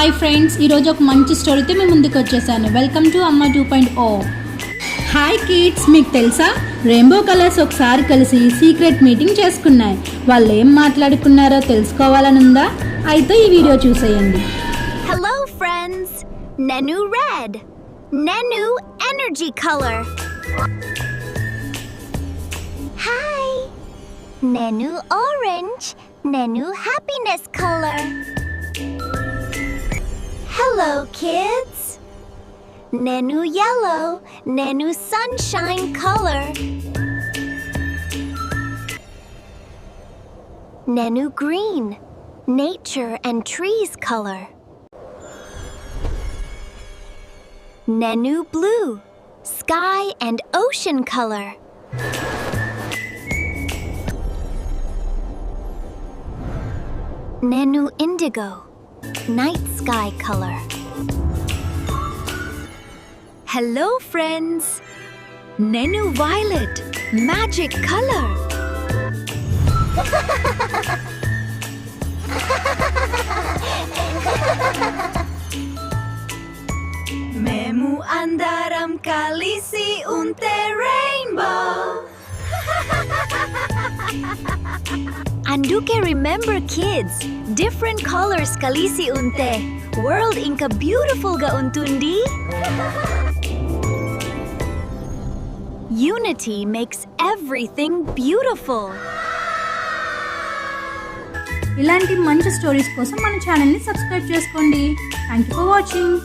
Hi friends, ఈరోజు ఒక మంచి స్టోరీతో మేము ముందుకు వచ్చేసాను. వెల్కమ్ టు అమ్మ 2.0. హాయ్ కిడ్స్, మీకు తెలుసా రెయిన్బో కలర్స్ ఒకసారి కలిసి సీక్రెట్ మీటింగ్ చేసుకున్నాయి. వాళ్ళు ఏం మాట్లాడుకున్నారో తెలుసుకోవాలని ఉందా? అయితే ఈ వీడియో చూసేయండి. Hello friends, Nenu red, Nenu energy color. Hi, Nenu orange, Nenu happiness color. Hello kids. Nenu yellow, Nenu sunshine color. Nenu green, nature and trees color. Nenu blue, sky and ocean color. Nenu indigo, night sky color. Hello friends, Nenu violet, magic color. Memu andaram kalisi unte rainbow. Anduke remember kids, different colors kalisi unte. World inka beautiful ga untundi. Unity makes everything beautiful. ఇలాంటి మంచి stories కోసం మన ఛానల్ని subscribe చేసుకోండి. Thank you for watching.